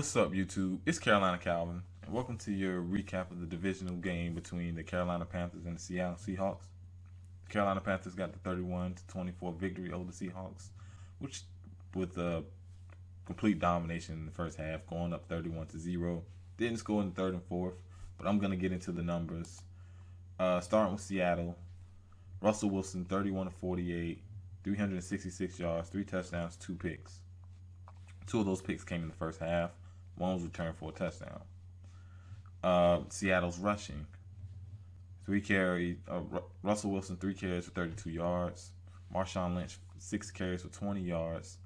What's up, YouTube? It's Carolina Calvin, and welcome to your recap of the divisional game between the Carolina Panthers and the Seattle Seahawks. The Carolina Panthers got the 31-24 victory over the Seahawks, which with a complete domination in the first half, going up 31-0. Didn't score in the third and fourth, but I'm gonna get into the numbers. Starting with Seattle, Russell Wilson 31-48, 366 yards, 3 touchdowns, 2 picks. 2 of those picks came in the first half. One was returned for a touchdown. Seattle's rushing. Russell Wilson 3 carries for 32 yards. Marshawn Lynch 6 carries for 20 yards.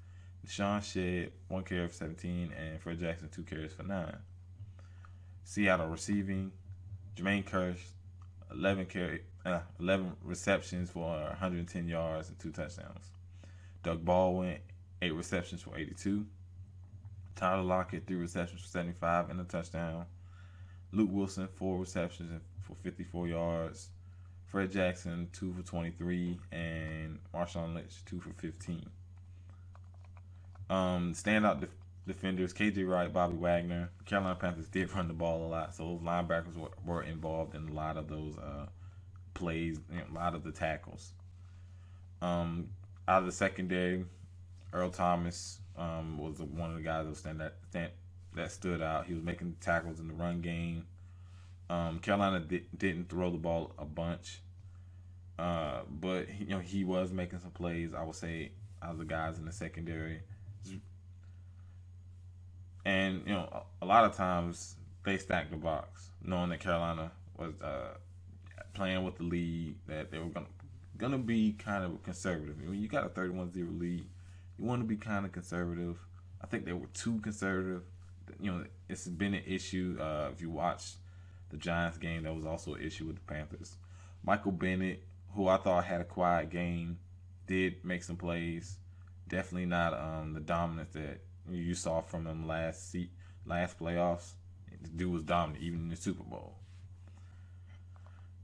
Deshaun Shedd 1 carry for 17, and Fred Jackson 2 carries for 9. Seattle receiving. Jermaine Kearse 11 receptions for 110 yards and 2 touchdowns. Doug Baldwin 8 receptions for 82. Tyler Lockett 3 receptions for 75 and a touchdown. Luke Wilson 4 receptions for 54 yards. Fred Jackson 2 for 23, and Marshawn Lynch 2 for 15. Standout defenders: KJ Wright, Bobby Wagner. The Carolina Panthers did run the ball a lot, so those linebackers were involved in a lot of those plays, a lot of the tackles. Out of the secondary, Earl Thomas was one of the guys that stood out. He was making tackles in the run game. Carolina didn't throw the ball a bunch, but he was making some plays. I would say out of the guys in the secondary, and a lot of times they stacked the box, knowing that Carolina was playing with the lead, that they were gonna be kind of conservative. When you got a 31-0 lead, you want to be kind of conservative. I think they were too conservative. It's been an issue. If you watch the Giants game, that was also an issue with the Panthers. Michael Bennett, who I thought had a quiet game, did make some plays. Definitely not the dominance that you saw from them last playoffs. The dude was dominant even in the Super Bowl.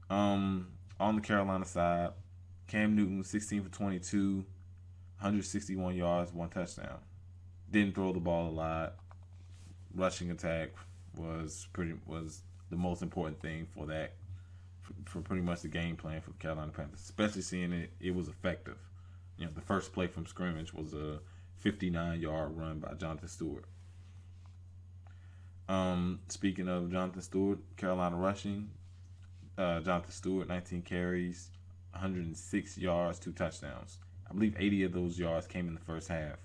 On the Carolina side, Cam Newton 16 for 22, 161 yards, 1 touchdown. Didn't throw the ball a lot. Rushing attack was the most important thing for pretty much the game plan for the Carolina Panthers, especially seeing it was effective. The first play from scrimmage was a 59-yard run by Jonathan Stewart. Speaking of Jonathan Stewart, Carolina rushing, Jonathan Stewart 19 carries, 106 yards, 2 touchdowns. I believe 80 of those yards came in the first half.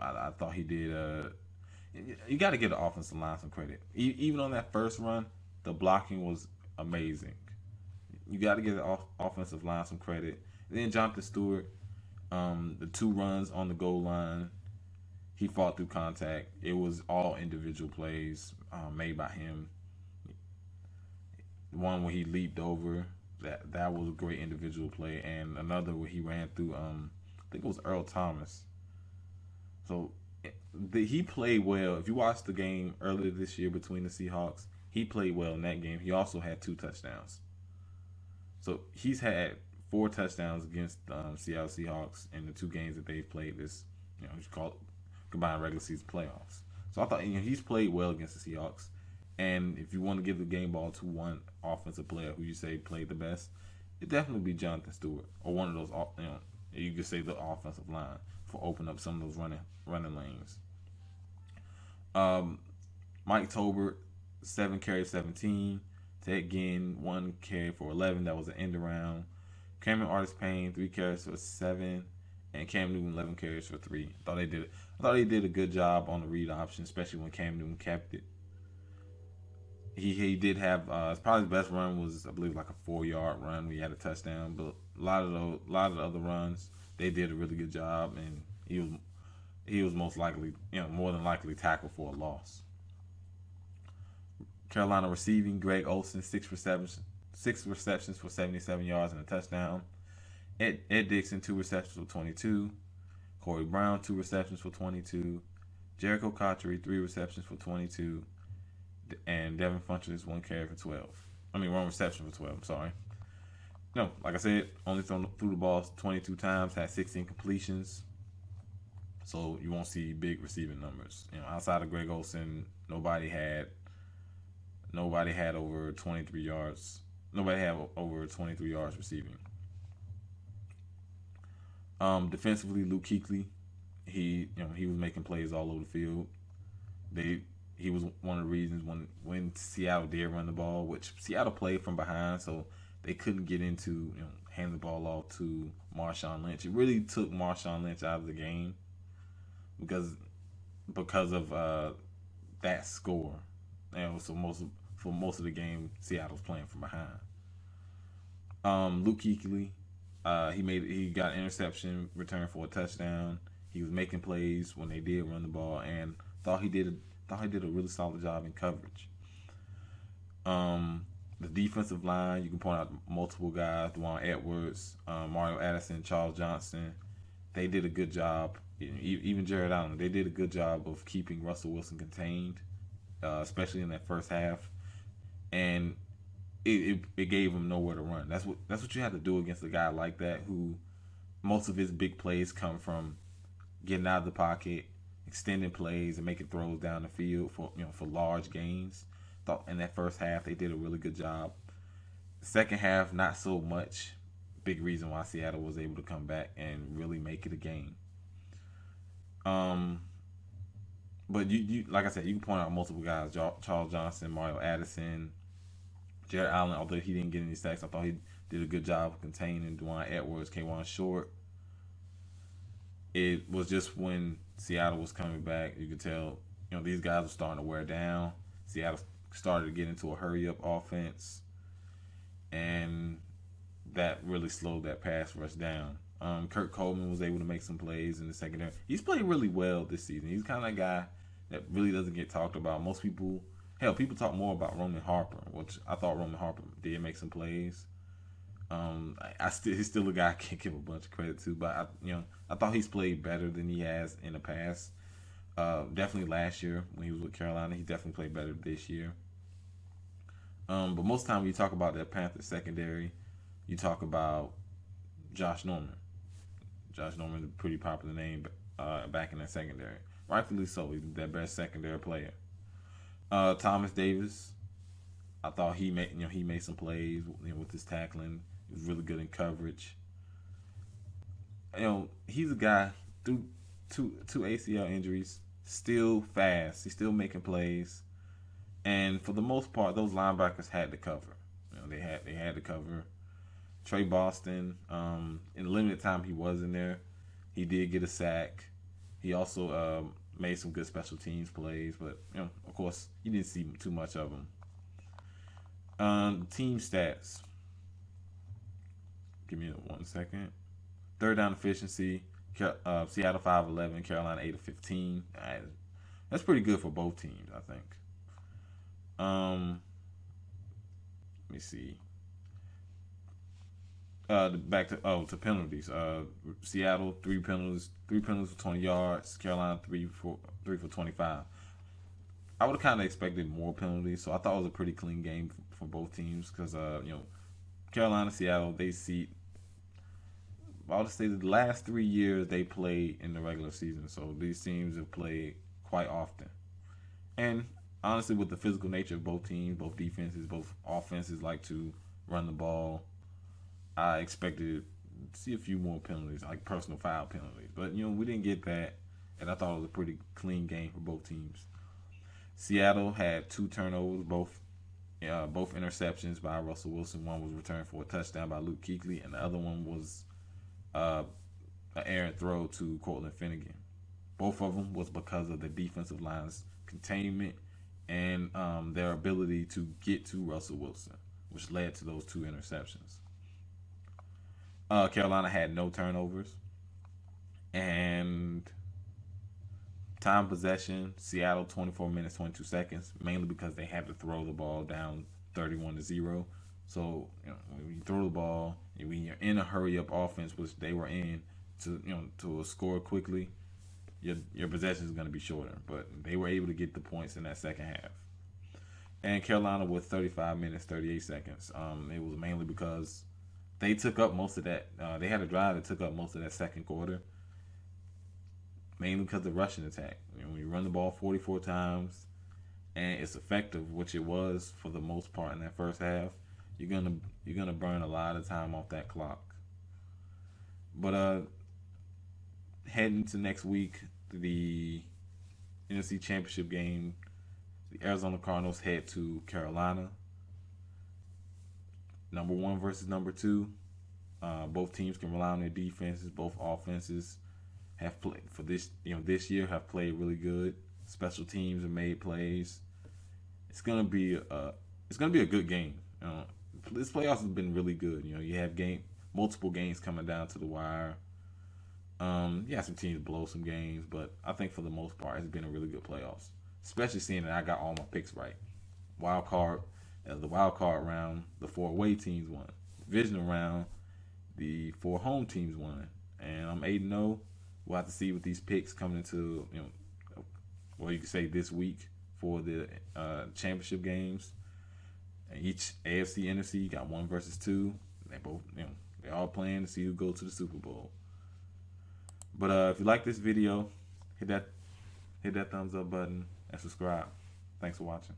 I thought he did. You got to give the offensive line some credit. Even on that first run, the blocking was amazing. You got to give the offensive line some credit. And then Jonathan Stewart, the 2 runs on the goal line, he fought through contact. It was all individual plays made by him. The one where he leaped over, that was a great individual play, and another where he ran through I think it was Earl Thomas. So he played well. If you watched the game earlier this year between the Seahawks, he played well in that game. He also had 2 touchdowns. So he's had 4 touchdowns against Seattle Seahawks in the 2 games that they've played this, it's called combined regular season playoffs. So I thought he's played well against the Seahawks. And if you want to give the game ball to one offensive player who you say played the best, it'd definitely be Jonathan Stewart, or one of those, you could say the offensive line, for opening up some of those running lanes. Mike Tolbert, 7 carries, 17. Ted Ginn, 1 carry for 11. That was an end around. Cameron Artis-Payne, 3 carries for 7. And Cam Newton, 11 carries for 3. I thought he did a good job on the read option, especially when Cam Newton kept it. He did have probably his best run was, I believe, like a 4-yard run where he had a touchdown. But a lot of the other runs, they did a really good job, and he was most likely, more than likely tackled for a loss. Carolina receiving: Greg Olsen 6 receptions for 77 yards and a touchdown. Ed Dixon 2 receptions for 22. Corey Brown 2 receptions for 22. Jericho Cotchery 3 receptions for 22. And Devin Funchess 1 carry for 12. 1 reception for 12. I'm sorry. Like I said, only threw the ball 22 times, had 16 completions. So you won't see big receiving numbers. Outside of Greg Olsen, nobody had over 23 yards. Nobody had over 23 yards receiving. Defensively, Luke Kuechly, he was making plays all over the field. He was one of the reasons when Seattle did run the ball, which Seattle played from behind, so they couldn't get into hand the ball off to Marshawn Lynch. It really took Marshawn Lynch out of the game because of that score. So most of the game, Seattle's playing from behind. Luke Kuechly, he got an interception, returned for a touchdown. He was making plays when they did run the ball, and thought he did a really solid job in coverage. The defensive line, you can point out multiple guys: Dwan Edwards, Mario Addison, Charles Johnson. They did a good job. Even Jared Allen, they did a good job of keeping Russell Wilson contained, especially in that first half. And it gave him nowhere to run. That's what you have to do against a guy like that, who most of his big plays come from getting out of the pocket, extending plays, and making throws down the field for large gains. Thought in that first half they did a really good job. Second half, not so much. Big reason why Seattle was able to come back and really make it a game. But you like I said, you can point out multiple guys: Charles Johnson, Mario Addison, Jared Allen. Although he didn't get any sacks, I thought he did a good job of containing Dwan Edwards, K'Wan Short. It was just when Seattle was coming back, you could tell, these guys were starting to wear down. Seattle started to get into a hurry-up offense, and that really slowed that pass rush down. Kurt Coleman was able to make some plays in the secondary. He's played really well this season. He's kind of a guy that really doesn't get talked about. Most people, people talk more about Roman Harper, which I thought Roman Harper did make some plays. He's still a guy I can't give a bunch of credit to, but I thought he's played better than he has in the past. Definitely last year when he was with Carolina, he definitely played better this year. But most of the time when you talk about that Panthers secondary, you talk about Josh Norman. Josh Norman is a pretty popular name back in that secondary. Rightfully so. He's their best secondary player. Thomas Davis, I thought he made some plays with his tackling. He was really good in coverage. He's a guy through two ACL injuries, still fast. He's still making plays, and for the most part, those linebackers had to cover. They had to cover. Trey Boston, in the limited time he was in there, he did get a sack. He also made some good special teams plays, but of course, you didn't see too much of him. Team stats. Give me 1 second. Third down efficiency. Seattle 5-11, Carolina 8-15. That's pretty good for both teams, I think. Let me see. Back to penalties. Seattle 3 penalties for 20 yards. Carolina 3 for 25. I would have kind of expected more penalties, so I thought it was a pretty clean game for both teams because Carolina, Seattle, they see. I'll just say the last 3 years they played in the regular season, so these teams have played quite often. And honestly, with the physical nature of both teams, both defenses, both offenses like to run the ball, I expected to see a few more penalties, like personal foul penalties. But, we didn't get that, and I thought it was a pretty clean game for both teams. Seattle had 2 turnovers, both interceptions by Russell Wilson. One was returned for a touchdown by Luke Kuechly, and the other one was an errant throw to Cortland Finnegan. Both of them was because of the defensive line's containment and their ability to get to Russell Wilson, which led to those 2 interceptions. Carolina had no turnovers. And time possession, Seattle 24 minutes, 22 seconds, mainly because they had to throw the ball down 31-0. So, when you throw the ball, when you're in a hurry-up offense, which they were in, to score quickly, your possession is going to be shorter. But they were able to get the points in that second half. And Carolina with 35 minutes, 38 seconds. It was mainly because they took up most of that. They had a drive that took up most of that second quarter. mainly because of the rushing attack. You know, when you run the ball 44 times and it's effective, which it was for the most part in that first half, you're gonna burn a lot of time off that clock. But heading to next week, the NFC Championship game, the Arizona Cardinals head to Carolina. Number 1 versus number 2. Both teams can rely on their defenses. Both offenses have played for this. This year have played really good. Special teams have made plays. It's gonna be a good game. This playoffs has been really good. You have multiple games coming down to the wire. Yeah, some teams blow some games, but I think for the most part, it's been a really good playoffs. Especially seeing that I got all my picks right. The wild card round, the 4 away teams won. Divisional round, the 4 home teams won. And I'm 8-0. We'll have to see with these picks coming into, you could say this week for the championship games. And each AFC, NFC got 1 versus 2. They both, they're all playing to see who goes to the Super Bowl. But if you like this video, hit that thumbs up button and subscribe. Thanks for watching.